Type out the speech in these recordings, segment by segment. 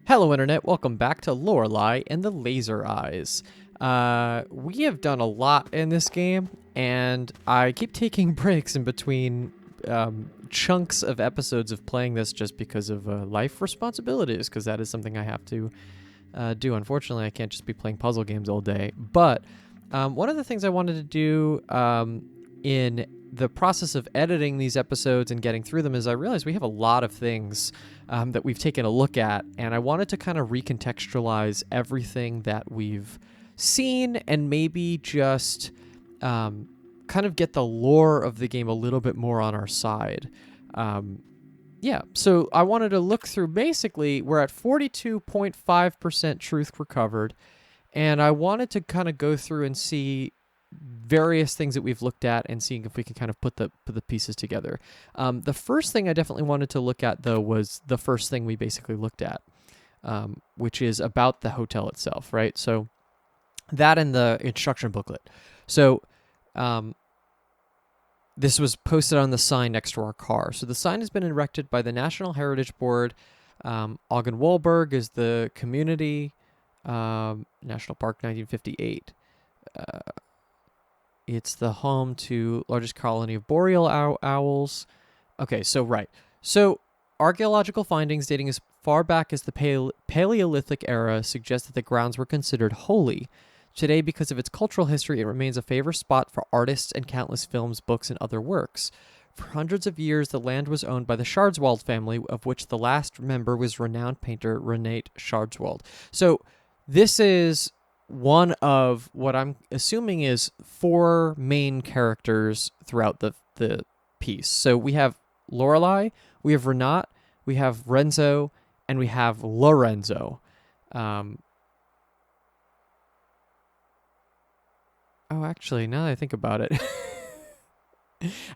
Hello, Internet. Welcome back to Lorelei and the Laser Eyes. We have done a lot in this game, and I keep taking breaks in between chunks of episodes of playing this just because of life responsibilities, because that is something I have to do. Unfortunately, I can't just be playing puzzle games all day. But one of the things I wanted to do in the process of editing these episodes and getting through them is I realized we have a lot of things that we've taken a look at, and I wanted to kind of recontextualize everything that we've seen and maybe just kind of get the lore of the game a little bit more on our side. Yeah, so I wanted to look through, basically, we're at 42.5% truth recovered, and I wanted to kind of go through and see various things that we've looked at and seeing if we can kind of put the pieces together. The first thing I definitely wanted to look at, though, was the first thing we basically looked at, which is about the hotel itself, right? So that and the instruction booklet. So this was posted on the sign next to our car. So the sign has been erected by the National Heritage Board. Augenwalberg is the community. National Park 1958. It's the home to largest colony of boreal owls. Okay, so right. So archaeological findings dating as far back as the Paleolithic era suggest that the grounds were considered holy. Today, because of its cultural history, it remains a favorite spot for artists and countless films, books, and other works. For hundreds of years, the land was owned by the Scharzwald family, of which the last member was renowned painter Renate Scharzwald. So this is one of what I'm assuming is four main characters throughout the piece. So we have Lorelei, we have Renat, we have Renzo, and we have Lorenzo. Oh, actually, now that I think about it.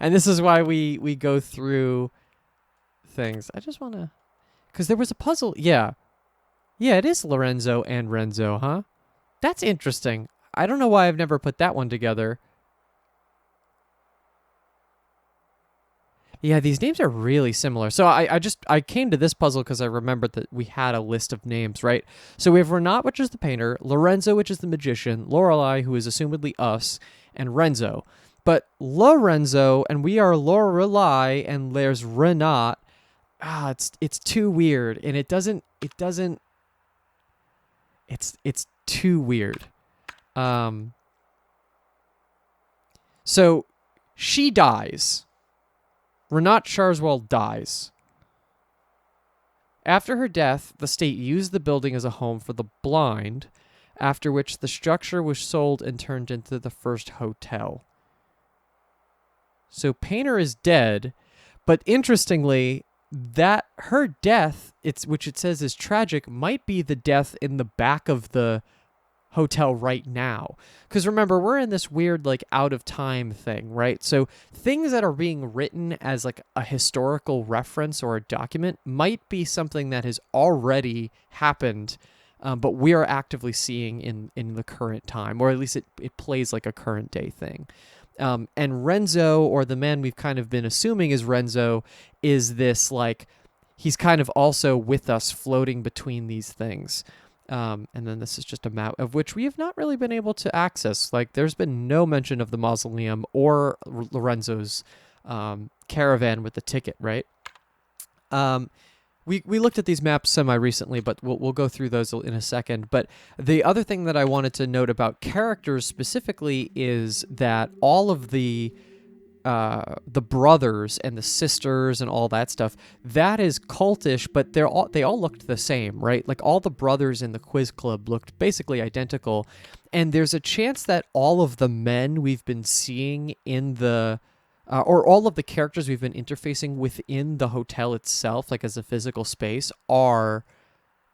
And this is why we go through things. I just want to... Because there was a puzzle. Yeah. Yeah, it is Lorenzo and Renzo, huh? That's interesting. I don't know why I've never put that one together. Yeah, these names are really similar. So I came to this puzzle because I remembered that we had a list of names, right? So we have Renat, which is the painter, Lorenzo, which is the magician, Lorelei, who is assumedly us, and Renzo. But Lorenzo, and we are Lorelei, and there's Renat. It's too weird, and it doesn't. It's too weird. So she dies. Renat Scharzwald dies. After her death, the state used the building as a home for the blind, after which the structure was sold and turned into the first hotel. So Painter is dead, but interestingly, that her death, which it says is tragic, might be the death in the back of the hotel right now. Because remember, we're in this weird, like, out of time thing, right? So things that are being written as, like, a historical reference or a document might be something that has already happened, but we are actively seeing in the current time, or at least it plays like a current day thing. And Renzo, or the man we've kind of been assuming is Renzo, is this, like, he's kind of also with us floating between these things. And then this is just a map of which we have not really been able to access. Like, there's been no mention of the mausoleum or Lorenzo's caravan with the ticket, right? We looked at these maps semi-recently, but we'll go through those in a second. But the other thing that I wanted to note about characters specifically is that all of the brothers and the sisters and all that stuff, that is cultish, but they all looked the same, right? Like, all the brothers in the quiz club looked basically identical. And there's a chance that all of the men we've been seeing in the... or all of the characters we've been interfacing within the hotel itself, like as a physical space, are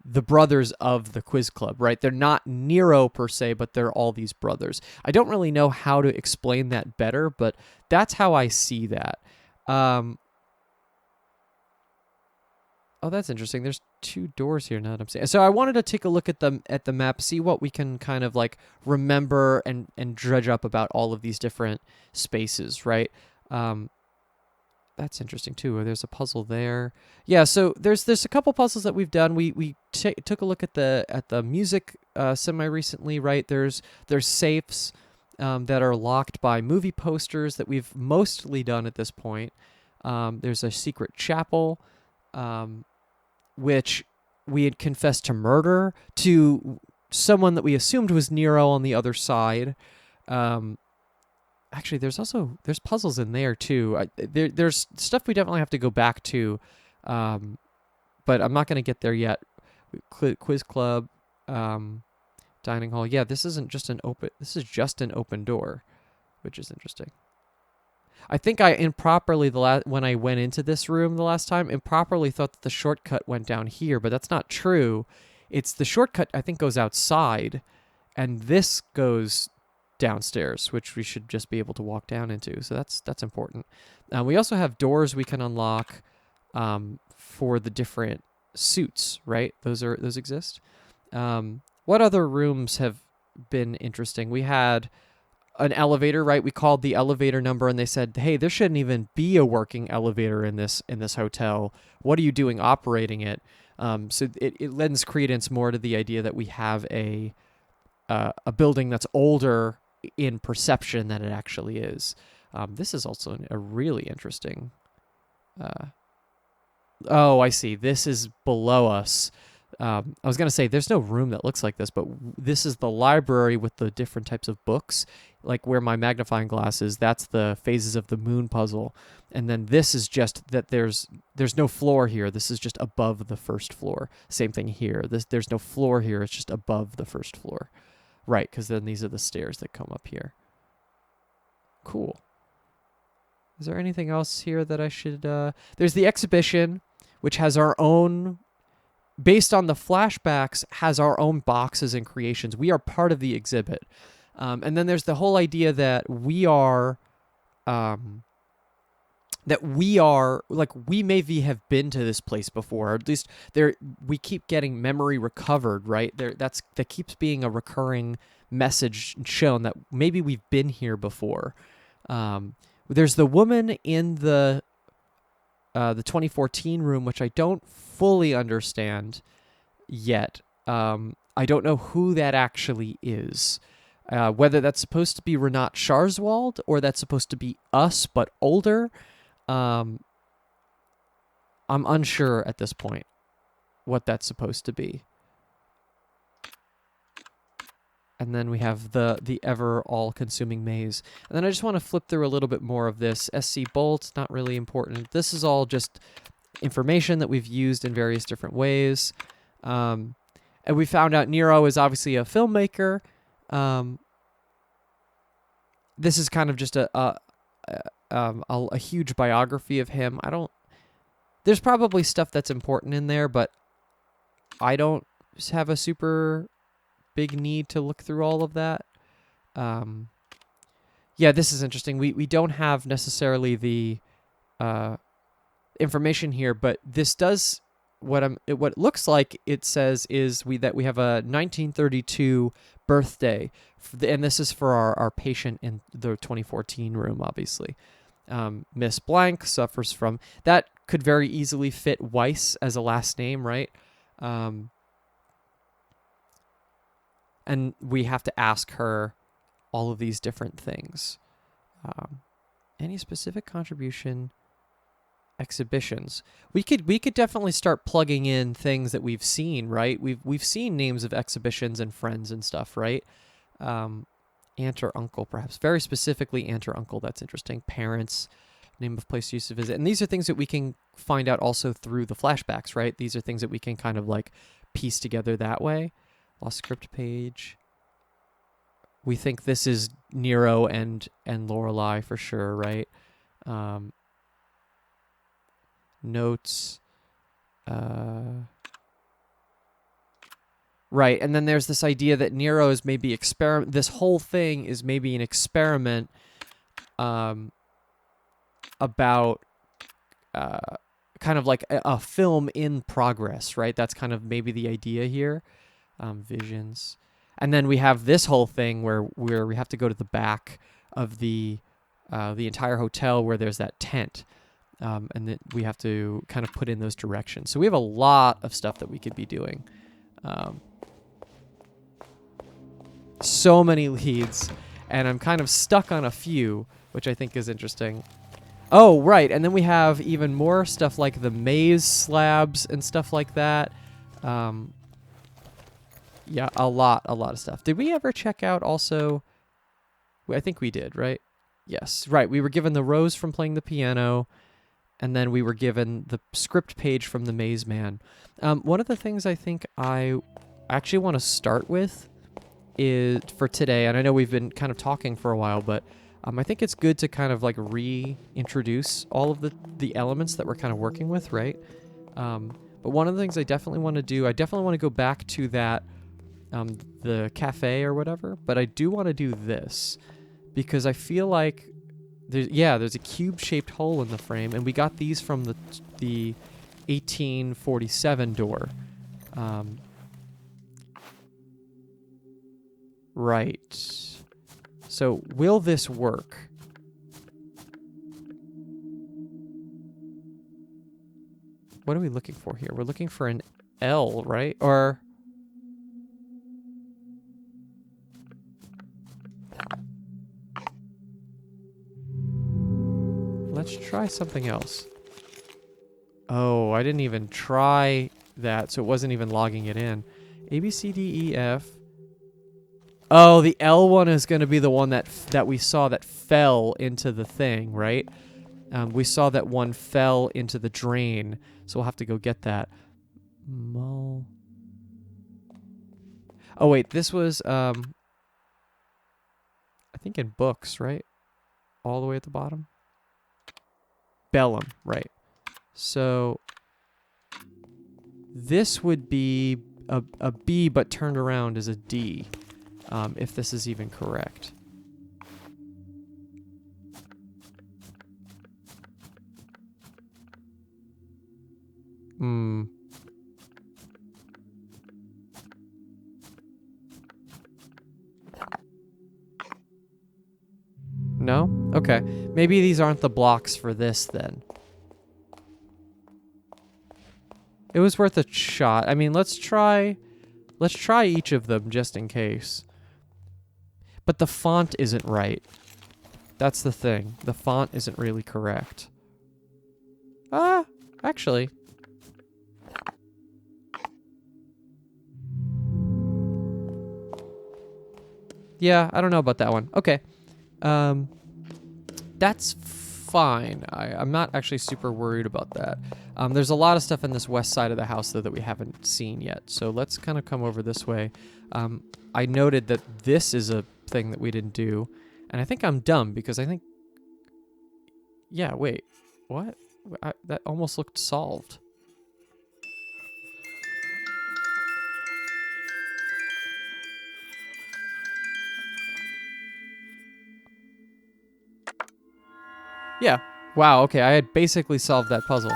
the brothers of the quiz club, right? They're not Nero per se, but they're all these brothers. I don't really know how to explain that better, but that's how I see that. Oh, that's interesting. There's two doors here now that I'm saying. So I wanted to take a look at the map, see what we can kind of like remember and dredge up about all of these different spaces, right? That's interesting too. There's a puzzle there. Yeah, so there's a couple puzzles that we've done. We took a look at the music semi recently, right? There's safes that are locked by movie posters that we've mostly done at this point. There's a secret chapel, which we had confessed to murder to someone that we assumed was Nero on the other side. Actually, there's puzzles in there too. There's stuff we definitely have to go back to, but I'm not going to get there yet. Quiz club, dining hall. Yeah, this isn't just an open. This is just an open door, which is interesting. I think I improperly when I went into this room the last time, improperly thought that the shortcut went down here, but that's not true. It's the shortcut I think goes outside, and this goes downstairs, which we should just be able to walk down into. So that's important. We also have doors we can unlock for the different suits, right? Those exist. What other rooms have been interesting? We had an elevator, right? We called the elevator number and they said, "Hey, there shouldn't even be a working elevator in this hotel. What are you doing operating it?" So it lends credence more to the idea that we have a building that's older in perception than it actually is. This is also a really interesting. Oh, I see. This is below us. I was going to say there's no room that looks like this, but this is the library with the different types of books. Like where my magnifying glass is, that's the Phases of the Moon puzzle. And then this is just that there's no floor here. This is just above the first floor. Same thing here. There's no floor here. It's just above the first floor. Right, because then these are the stairs that come up here. Cool. Is there anything else here that I should... There's the exhibition, which has our own... Based on the flashbacks, has our own boxes and creations. We are part of the exhibit. And then there's the whole idea that we are... like, we maybe have been to this place before, or at least we keep getting memory recovered, right? That keeps being a recurring message shown that maybe we've been here before. There's the woman in the 2014 room, which I don't fully understand yet. I don't know who that actually is. Whether that's supposed to be Renat Scharzwald or that's supposed to be us but older. I'm unsure at this point what that's supposed to be. And then we have the ever all-consuming maze. And then I just want to flip through a little bit more of this. SC Bolt, not really important. This is all just information that we've used in various different ways. And we found out Nero is obviously a filmmaker. This is kind of just a huge biography of him. There's probably stuff that's important in there, but I don't have a super big need to look through all of that. Yeah, this is interesting. We don't have necessarily the information here, but this does what it looks like. It says is that we have a 1932 birthday, and this is for our patient in the 2014 room, obviously. Miss Blank suffers from... That could very easily fit Weiss as a last name, right? And we have to ask her all of these different things. Any specific contribution? Exhibitions. We could definitely start plugging in things that we've seen, right? We've seen names of exhibitions and friends and stuff, right? Aunt or uncle, perhaps. Very specifically, aunt or uncle. That's interesting. Parents, name of place used to visit. And these are things that we can find out also through the flashbacks, right? These are things that we can kind of like piece together that way. Lost script page. We think this is Nero and Lorelei for sure, right? Notes. Right, and then there's this idea that Nero is maybe this whole thing is maybe an experiment about kind of like a film in progress, right? That's kind of maybe the idea here. Visions. And then we have this whole thing where we have to go to the back of the entire hotel where there's that tent. and then we have to kind of put in those directions. So we have a lot of stuff that we could be doing. So many leads, and I'm kind of stuck on a few, which I think is interesting. Oh, right, and then we have even more stuff like the maze slabs and stuff like that. Yeah, a lot of stuff. Did we ever check out also... I think we did, right? Yes, right. We were given the rose from playing the piano, and then we were given the script page from the Maze Man. One of the things I think I actually want to start with is for today, and I know we've been kind of talking for a while, but I think it's good to kind of like reintroduce all of the elements that we're kind of working with, right? But one of the things I definitely want to do, I definitely want to go back to that, the cafe or whatever, but I do want to do this because I feel like there's a cube-shaped hole in the frame, and we got these from the 1847 door. Right. So, will this work? What are we looking for here? We're looking for an L, right? Or... let's try something else. Oh, I didn't even try that, so it wasn't even logging it in. A, B, C, D, E, F. Oh, the L one is going to be the one that we saw that fell into the thing, right? We saw that one fell into the drain, so we'll have to go get that. Oh, wait, this was, I think in books, right? All the way at the bottom? Bellum, right. So, this would be a B, but turned around as a D. If this is even correct. No? Okay. Maybe these aren't the blocks for this then. It was worth a shot. I mean, let's try each of them just in case. But the font isn't right. That's the thing. The font isn't really correct. Actually. Yeah, I don't know about that one. Okay. That's fine. I'm not actually super worried about that. There's a lot of stuff in this west side of the house, though, that we haven't seen yet. So let's kind of come over this way. I noted that this is a thing that we didn't do. And I think I'm dumb because I think... yeah, wait. What? That almost looked solved. Yeah. Wow, okay, I had basically solved that puzzle.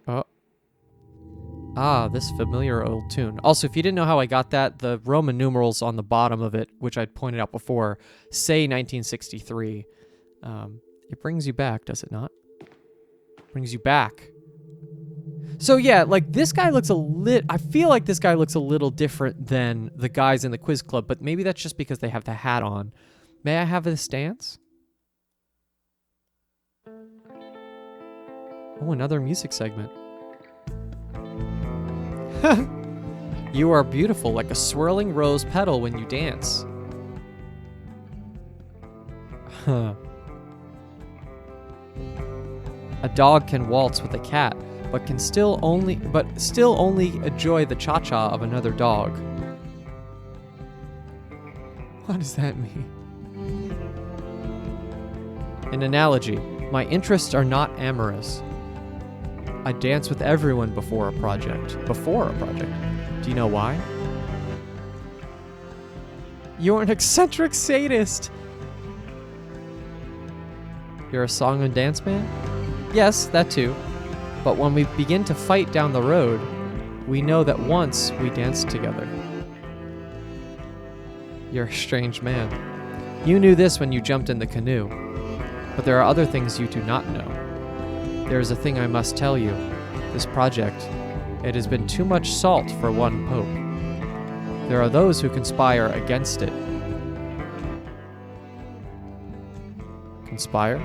Oh. Ah, this familiar old tune. Also, if you didn't know how I got that, the Roman numerals on the bottom of it, which I'd pointed out before, say 1963. It brings you back, does it not? Brings you back. So yeah, like this guy looks I feel like this guy looks a little different than the guys in the quiz club, but maybe that's just because they have the hat on. May I have this dance? Oh, another music segment. You are beautiful like a swirling rose petal when you dance. Huh. A dog can waltz with a cat, but still only enjoy the cha-cha of another dog. What does that mean? An analogy. My interests are not amorous. I dance with everyone before a project. Before a project. Do you know why? You're an eccentric sadist. You're a song and dance man? Yes, that too. But when we begin to fight down the road, We know that once we danced together. You're a strange man. You knew this when you jumped in the canoe, but there are other things you do not know. There is a thing I must tell you. This project, it has been too much salt for one pope. There are those who conspire against it. Conspire?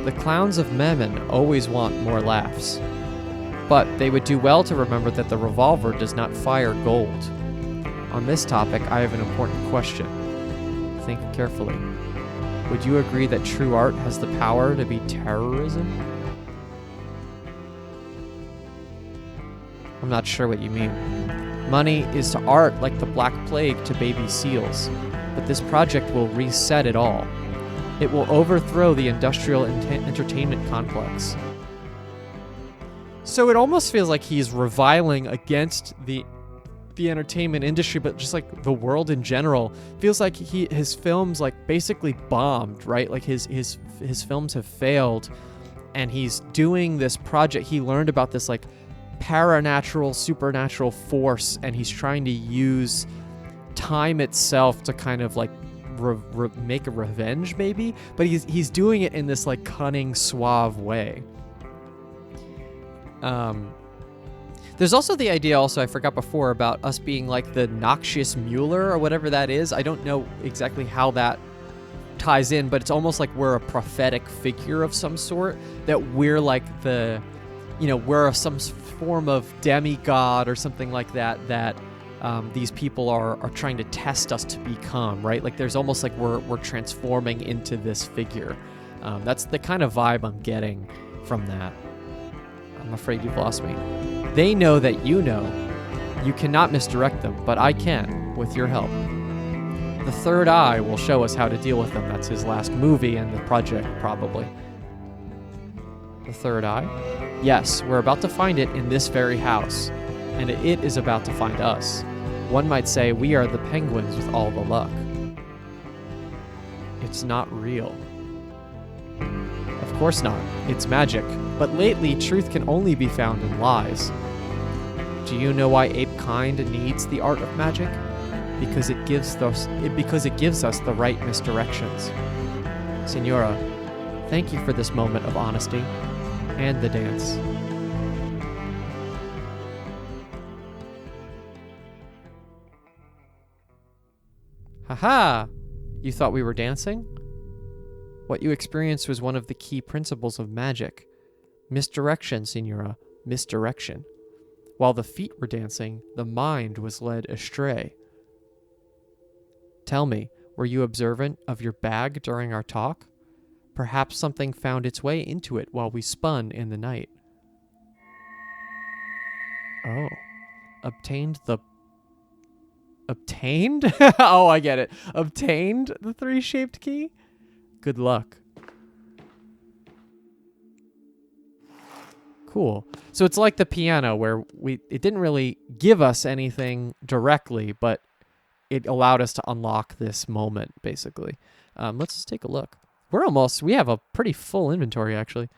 The clowns of Mammon always want more laughs. But they would do well to remember that the revolver does not fire gold. On this topic, I have an important question. Think carefully. Would you agree that true art has the power to be terrorism? I'm not sure what you mean. Money is to art like the Black Plague to baby seals, but this project will reset it all. It will overthrow the industrial entertainment complex. So it almost feels like he's reviling against the entertainment industry, but just like the world in general. Feels like his films like basically bombed, right? Like his films have failed, and he's doing this project. He learned about this like paranatural, supernatural force, and he's trying to use time itself to kind of like make a revenge, maybe. But he's doing it in this like cunning, suave way. There's also the idea I forgot before about us being like the noxious Mueller or whatever that is. I don't know exactly how that ties in, but it's almost like we're a prophetic figure of some sort, that we're like we're some form of demigod or something like that, that these people are trying to test us to become, right? Like there's almost like we're transforming into this figure. That's the kind of vibe I'm getting from that. I'm afraid you've lost me. They know that you know. You cannot misdirect them, but I can, with your help. The third eye will show us how to deal with them. That's his last movie and the project, probably. The third eye? Yes, we're about to find it in this very house, and it is about to find us. One might say we are the penguins with all the luck. It's not real. Of course not. It's magic. But lately, truth can only be found in lies. Do you know why ape kind needs the art of magic? Because it gives us the right misdirections. Senora, thank you for this moment of honesty and the dance. Haha! You thought we were dancing? What you experienced was one of the key principles of magic. Misdirection, Senora. Misdirection. While the feet were dancing, the mind was led astray. Tell me, were you observant of your bag during our talk? Perhaps something found its way into it while we spun in the night. Oh. Obtained? Oh, I get it. Obtained the three-shaped key? Good luck. Cool. So it's like the piano where it didn't really give us anything directly, but it allowed us to unlock this moment, basically. Let's just take a look. We have a pretty full inventory, actually.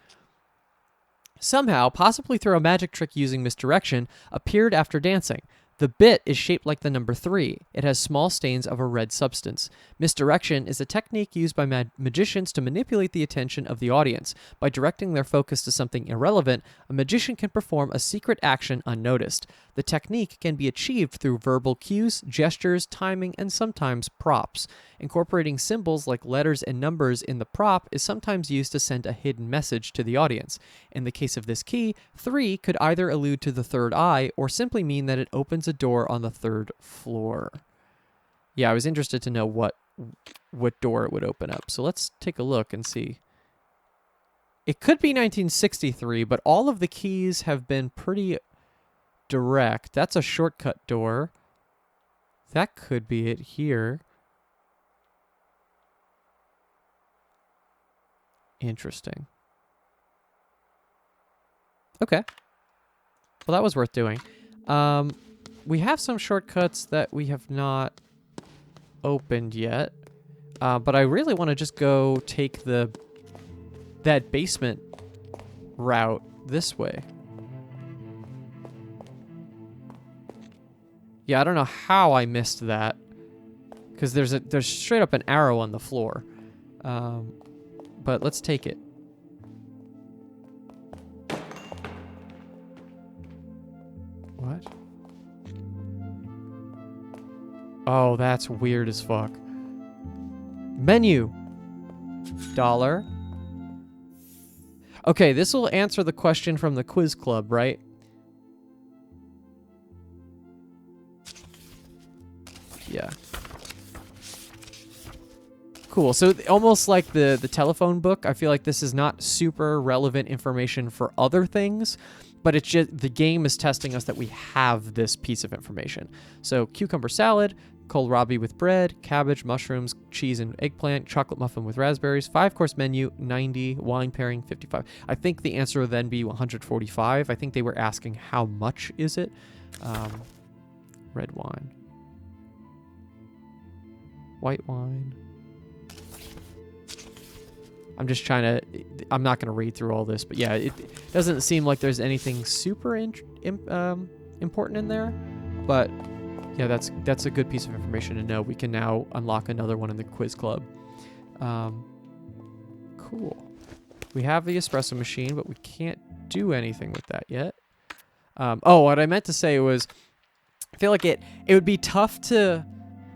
Somehow, possibly through a magic trick using misdirection, appeared after dancing. The bit is shaped like the number 3. It has small stains of a red substance. Misdirection is a technique used by magicians to manipulate the attention of the audience. By directing their focus to something irrelevant, a magician can perform a secret action unnoticed. The technique can be achieved through verbal cues, gestures, timing, and sometimes props. Incorporating symbols like letters and numbers in the prop is sometimes used to send a hidden message to the audience. In the case of this key, 3 could either allude to the third eye or simply mean that it opens a door on the 3rd floor. Yeah, I was interested to know what door it would open up. So let's take a look and see. It could be 1963, but all of the keys have been pretty direct. That's a shortcut door. That could be it here. Interesting. Okay. Well, that was worth doing. We have some shortcuts that we have not opened yet. But I really want to just go take that basement route this way. Yeah, I don't know how I missed that. Because there's straight up an arrow on the floor. But let's take it. What? Oh, that's weird as fuck. Menu. Dollar. Okay, this will answer the question from the quiz club, right? Yeah. Cool. So almost like the telephone book, I feel like this is not super relevant information for other things, but it's just the game is testing us that we have this piece of information. So cucumber salad, kohlrabi with bread, cabbage, mushrooms, cheese and eggplant, chocolate muffin with raspberries, 5-course menu, 90, wine pairing, 55. I think the answer would then be 145. I think they were asking how much is it. Red wine. White wine. I'm just trying to... I'm not going to read through all this, but yeah, it doesn't seem like there's anything super important in there. But yeah, that's a good piece of information to know. We can now unlock another one in the quiz club. Cool. We have the espresso machine, but we can't do anything with that yet. Oh, what I meant to say was, I feel like it would be tough to...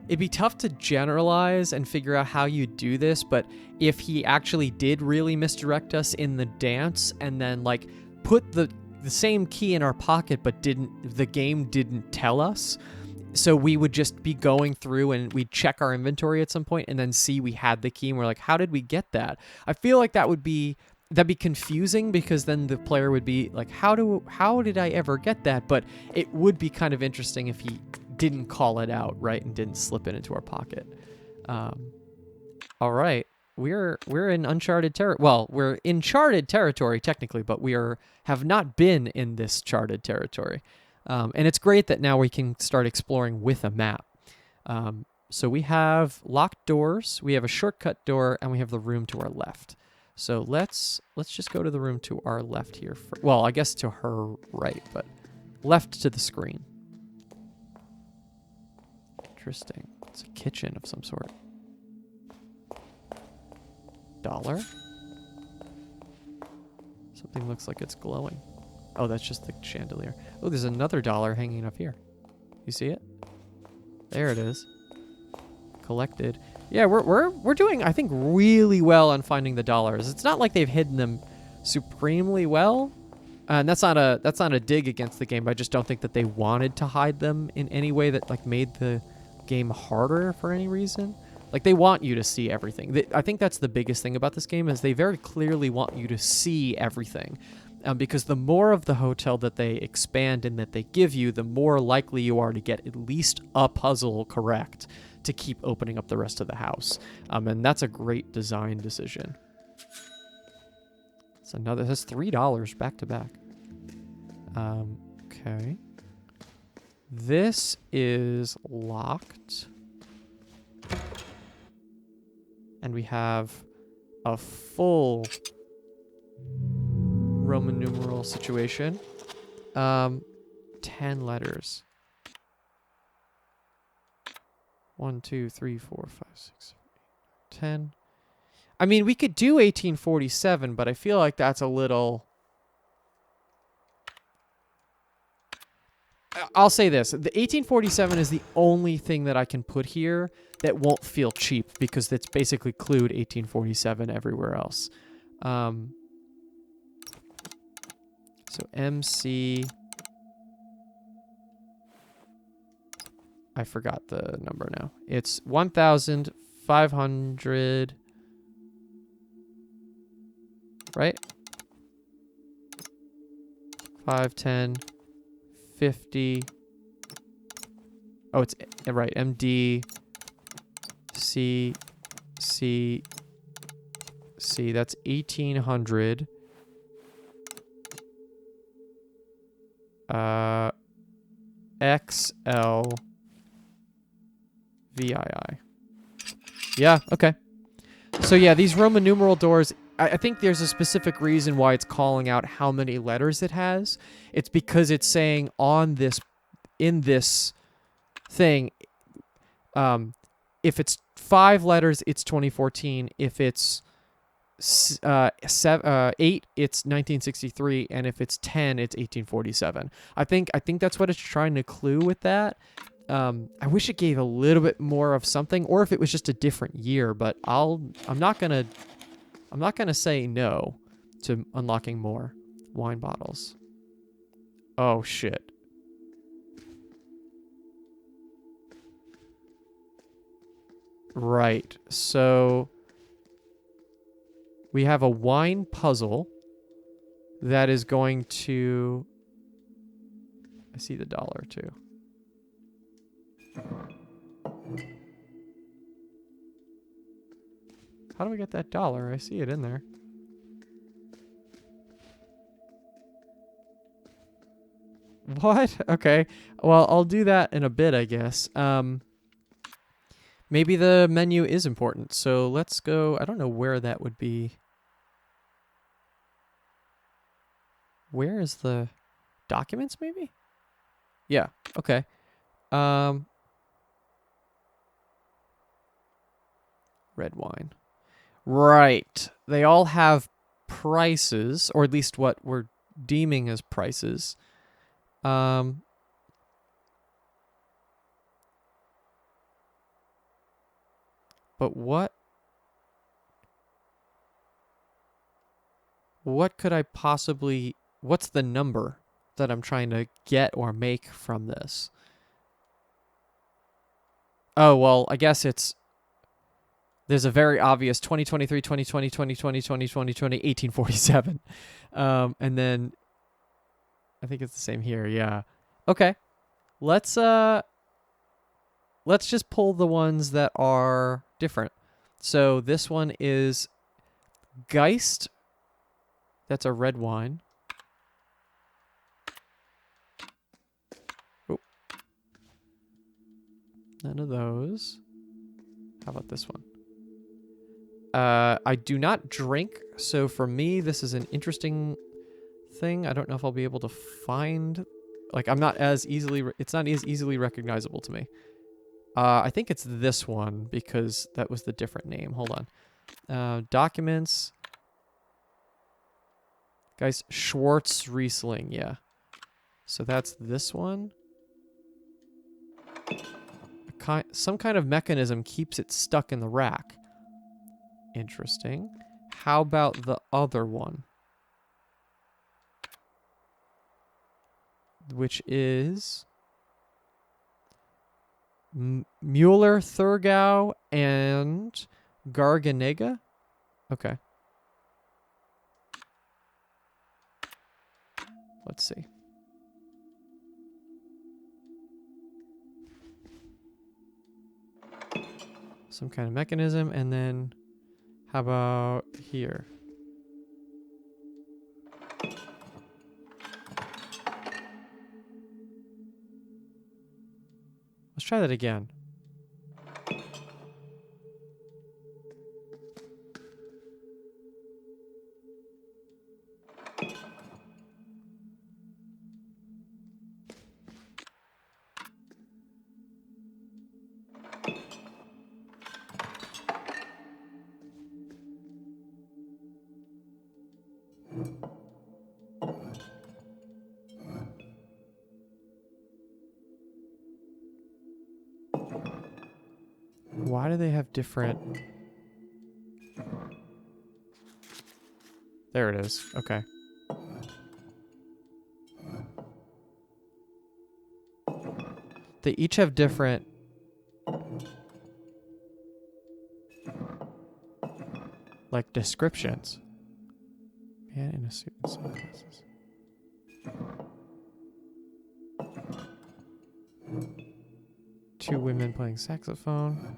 It'd be tough to generalize and figure out how you do this, but if he actually did really misdirect us in the dance and then like put the same key in our pocket but the game didn't tell us, so we would just be going through and we'd check our inventory at some point and then see we had the key and we're like, how did we get that? I feel like that'd be confusing, because then the player would be like, how did I ever get that? But it would be kind of interesting if he didn't call it out, right, and didn't slip it into our pocket. All right, we're in uncharted territory. Well, we're in charted territory technically, but we have not been in this charted territory. And it's great that now we can start exploring with a map. So we have locked doors, we have a shortcut door, and we have the room to our left. So let's just go to the room to our left here. Well, I guess to her right, but left to the screen. Interesting. It's a kitchen of some sort. Dollar? Something looks like it's glowing. Oh, that's just the chandelier. Oh, there's another dollar hanging up here. You see it? There it is. Collected. Yeah, we're doing, I think, really well on finding the dollars. It's not like they've hidden them supremely well. And that's not a dig against the game, but I just don't think that they wanted to hide them in any way that like made the game harder for any reason. Like, they want you to see everything. I think that's the biggest thing about this game, is they very clearly want you to see everything. Because the more of the hotel that they expand and that they give you, the more likely you are to get at least a puzzle correct to keep opening up the rest of the house. And that's a great design decision. It's another, that's $3 back to back. Okay. This is locked. And we have a full Roman numeral situation. 10 letters. 1, 2, 3, 4, 5, 6, 7, 8, 10. I mean, we could do 1847, but I feel like that's a little... I'll say this. The 1847 is the only thing that I can put here that won't feel cheap, because it's basically clued 1847 everywhere else. So MC... I forgot the number now. It's 1,500... Right? 5, 10... 50. Oh, it's right. MD C C C. That's 1,800. XL VII. Yeah. Okay. So yeah, these Roman numeral doors. I think there's a specific reason why it's calling out how many letters it has. It's because it's saying in this thing, if it's 5 letters, it's 2014. If it's 8, it's 1963, and if it's 10, it's 1847. I think that's what it's trying to clue with that. I wish it gave a little bit more of something, or if it was just a different year. But I'm not gonna say no to unlocking more wine bottles. Oh shit. Right. So we have a wine puzzle that is going to... I see the dollar too. How do we get that dollar? I see it in there. What? Okay. Well, I'll do that in a bit, I guess. Maybe the menu is important. So let's go... I don't know where that would be. Where is the documents, maybe? Yeah. Okay. Red wine. Right. They all have prices, or at least what we're deeming as prices. But what could I possibly... What's the number that I'm trying to get or make from this? Oh, well, I guess it's... There's a very obvious 2023, 2020, 2020, 2020, 2020, 1847. And then I think it's the same here. Yeah. Okay. Let's just pull the ones that are different. So this one is Geist. That's a red wine. Oh. None of those. How about this one? I do not drink, so for me, this is an interesting thing. I don't know if I'll be able to find... Like, I'm not as easily... It's not as easily recognizable to me. I think it's this one, because that was the different name. Hold on. Documents. Guys, Schwartz Riesling, yeah. So that's this one. Some kind of mechanism keeps it stuck in the rack. Interesting. How about the other one? Which is Mueller, Thurgau, and Garganega? Okay. Let's see. Some kind of mechanism, and then how about here? Let's try that again. Why do they have different... There it is. Okay. They each have different... like, descriptions. Man in a suit and sunglasses. Two women playing saxophone.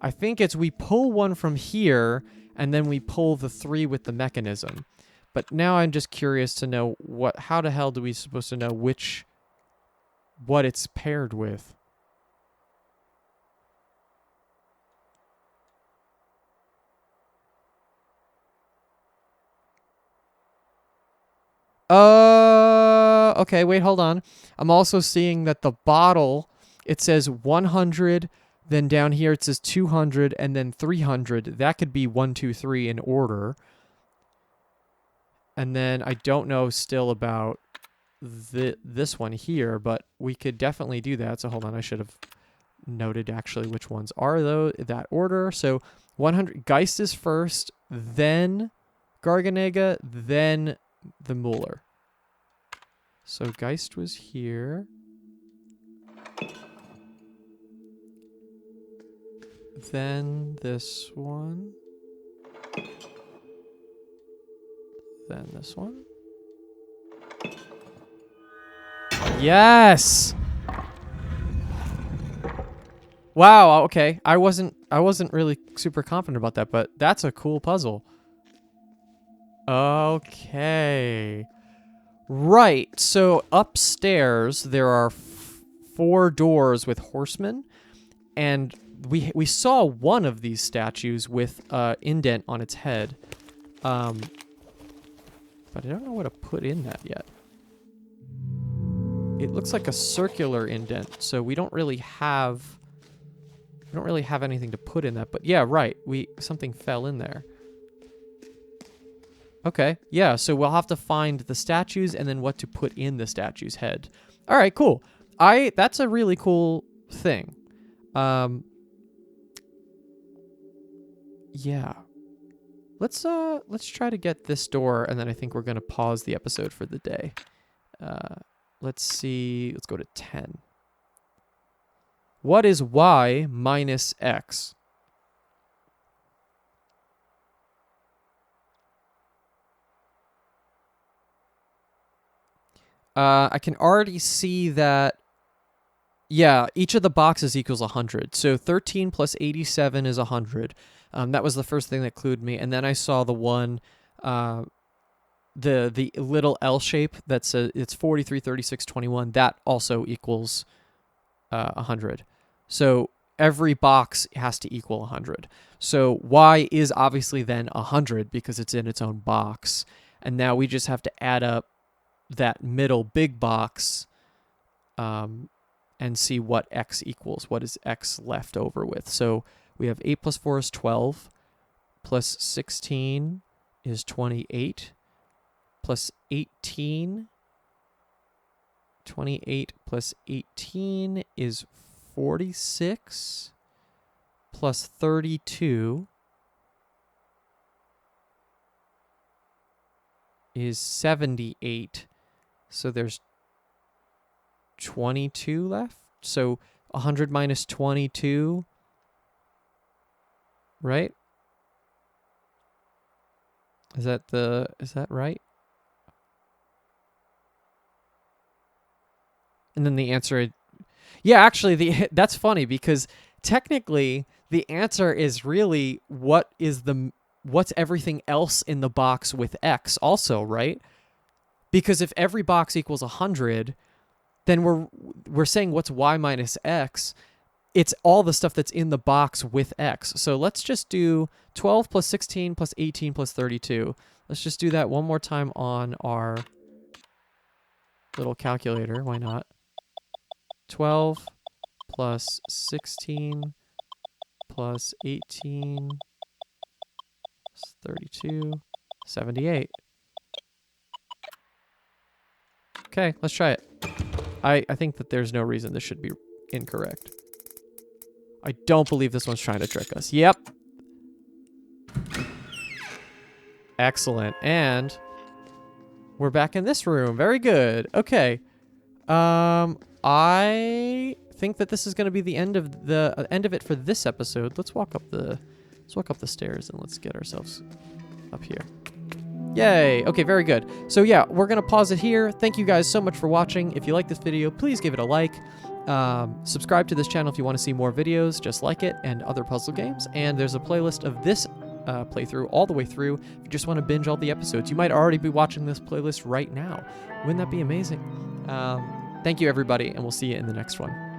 I think it's we pull one from here, and then we pull the 3 with the mechanism. But now I'm just curious to know how the hell do we supposed to know what it's paired with? Okay, wait, hold on. I'm also seeing that the bottle, it says 100, then down here it says 200, and then 300. That could be 1, 2, 3 in order. And then I don't know still about this one here, but we could definitely do that. So hold on, I should have noted actually which ones are that order. So 100, Geist is first, then Garganega, then the Mueller. So Geist was here. Then this one. Then this one. Yes! Wow, okay. I wasn't really super confident about that, but that's a cool puzzle. Okay. Right. So upstairs there are 4 doors with horsemen, and we saw one of these statues with indent on its head. But I don't know what to put in that yet. It looks like a circular indent, so we don't really have anything to put in that. But yeah, right. Something fell in there. Okay. Yeah, so we'll have to find the statues and then what to put in the statue's head. All right, cool. That's a really cool thing. Yeah. Let's try to get this door, and then I think we're going to pause the episode for the day. Let's see. Let's go to 10. What is y minus x? I can already see that, yeah, each of the boxes equals 100. So 13 plus 87 is 100. That was the first thing that clued me. And then I saw the one, the little L shape that says it's 43, 36, 21. That also equals 100. So every box has to equal 100. So y is obviously then 100 because it's in its own box. And now we just have to add up that middle big box and see what x equals. What is x left over with? So we have 8 plus 4 is 12, plus 16 is 28, plus 18. 28 plus 18 is 46, plus 32 is 78. So there's 22 left. So 100 minus 22, right? Is that right? And then the answer, yeah, actually that's funny because technically the answer is really what's everything else in the box with x also, right? Because if every box equals 100, then we're saying what's y minus x. It's all the stuff that's in the box with x. So let's just do 12 plus 16 plus 18 plus 32. Let's just do that one more time on our little calculator. Why not? 12 plus 16 plus 18 plus 32, 78. Okay, let's try it. I think that there's no reason this should be incorrect. I don't believe this one's trying to trick us. Yep. Excellent. And we're back in this room. Very good. Okay. I think that this is going to be the end of it for this episode. Let's walk up the stairs and let's get ourselves up here. Yay. Okay, very good. So yeah, we're going to pause it here. Thank you guys so much for watching. If you like this video, please give it a like. Subscribe to this channel if you want to see more videos just like it and other puzzle games. And there's a playlist of this playthrough all the way through if you just want to binge all the episodes. You might already be watching this playlist right now. Wouldn't that be amazing? Thank you, everybody, and we'll see you in the next one.